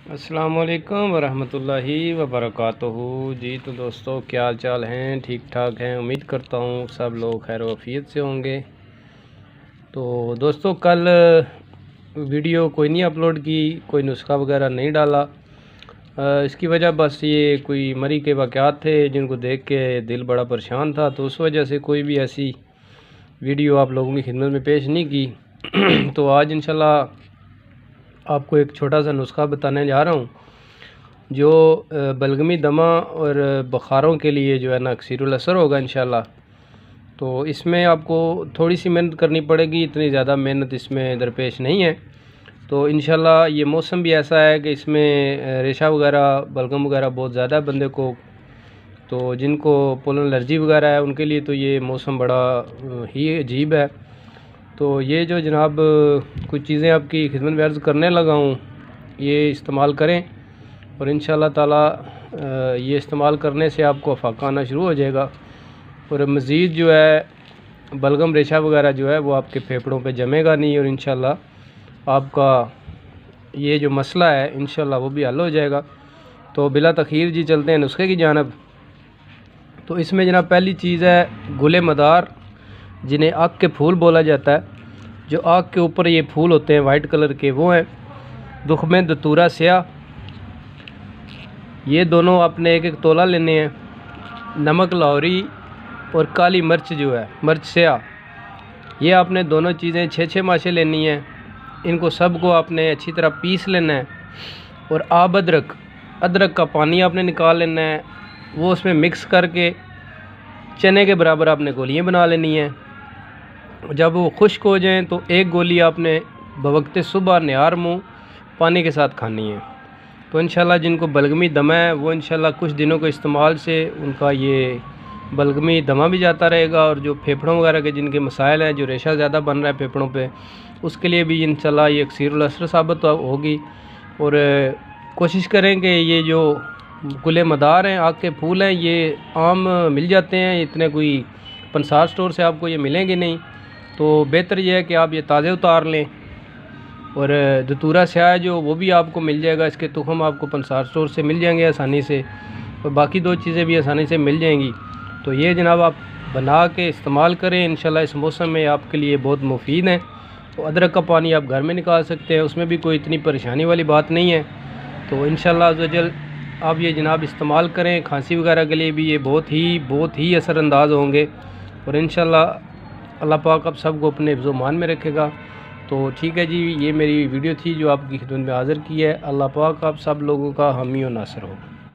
अस्सलामुअलैकुम वरहमतुल्लाहि वबरकातुहू। जी तो दोस्तों, क्या हाल चाल हैं? ठीक ठाक हैं। उम्मीद करता हूँ सब लोग खैर वफ़ियत से होंगे। तो दोस्तों, कल वीडियो कोई नहीं अपलोड की, कोई नुस्खा वगैरह नहीं डाला। इसकी वजह बस ये कोई मरी के वाक़यात थे जिनको देख के दिल बड़ा परेशान था, तो उस वजह से कोई भी ऐसी वीडियो आप लोगों की खिदमत में पेश नहीं की। तो आज इंशाल्लाह आपको एक छोटा सा नुस्खा बताने जा रहा हूँ जो बलगमी दमा और बुखारों के लिए जो है ना अक्सीरुल असर होगा इंशाल्लाह। तो इसमें आपको थोड़ी सी मेहनत करनी पड़ेगी, इतनी ज़्यादा मेहनत इसमें दरपेश नहीं है। तो इंशाल्लाह ये मौसम भी ऐसा है कि इसमें रेशा वगैरह बलगम वगैरह बहुत ज़्यादा बंदे को, तो जिनको पोलन एलर्जी वगैरह है उनके लिए तो ये मौसम बड़ा ही अजीब है। तो ये जो जनाब कुछ चीज़ें आपकी खिदमत में अर्ज़ करने लगा हूँ, ये इस्तेमाल करें और इंशाल्लाह ताला ये इस्तेमाल करने से आपको अफाका आना शुरू हो जाएगा और मज़ीद जो है बलगम रेशा वगैरह जो है वो आपके फेफड़ों पे जमेगा नहीं और इंशाल्लाह आपका ये जो मसला है इंशाल्लाह वो भी हल हो जाएगा। तो बिला तख़ीर जी चलते हैं नुस्खे की जानब। तो इसमें जनाब पहली चीज़ है गुले मदार, जिन्हें आग के फूल बोला जाता है। जो आग के ऊपर ये फूल होते हैं वाइट कलर के, वो हैं दुख्मे दतूरा स्याह। ये दोनों आपने एक एक तोला लेने हैं। नमक लाहौरी और काली मिर्च जो है मिर्च स्याह, ये आपने दोनों चीज़ें 6-6 माशे लेनी हैं। इनको सब को आपने अच्छी तरह पीस लेना है और आब अदरक का पानी आपने निकाल लेना है, वो उसमें मिक्स करके चने के बराबर आपने गोलियां बना लेनी हैं। जब वो खुश्क हो जाएं तो एक गोली आपने बवक्ते सुबह निहार मुँह पानी के साथ खानी है। तो इंशाल्लाह जिनको बलगमी दमा है वो इंशाल्लाह कुछ दिनों के इस्तेमाल से उनका ये बलगमी दमा भी जाता रहेगा, और जो फेफड़ों वगैरह के जिनके मसाइल हैं, जो रेशा ज़्यादा बन रहा है फेफड़ों पे, उसके लिए भी इंशाल्लाह ये अक्सीरुल असर साबित होगी। और कोशिश करें कि ये जो गुले मदार हैं, आग के फूल हैं, ये आम मिल जाते हैं, इतने कोई पंसार स्टोर से आपको ये मिलेंगे नहीं। तो बेहतर ये है कि आप ये ताज़े उतार लें। और दतूरा स्याह जो वो भी आपको मिल जाएगा, इसके तुखम आपको पंसार स्टोर से मिल जाएंगे आसानी से, और बाकी दो चीज़ें भी आसानी से मिल जाएंगी। तो ये जनाब आप बना के इस्तेमाल करें, इंशाल्लाह इस मौसम में आपके लिए बहुत मुफीद है। तो अदरक का पानी आप घर में निकाल सकते हैं, उसमें भी कोई इतनी परेशानी वाली बात नहीं है। तो इंशाल्लाह अज़्ज़वजल आप ये जनाब इस्तेमाल करें। खांसी वगैरह के लिए भी ये बहुत ही असरअंदाज होंगे और इंशाल्लाह अल्लाह पाक आप सबको अपने हिफ्ज़-ओ-मान में रखेगा। तो ठीक है जी, ये मेरी वीडियो थी जो आपकी खिदमत में हाज़िर की है। अल्लाह पाक आप सब लोगों का हामी और नासर हो।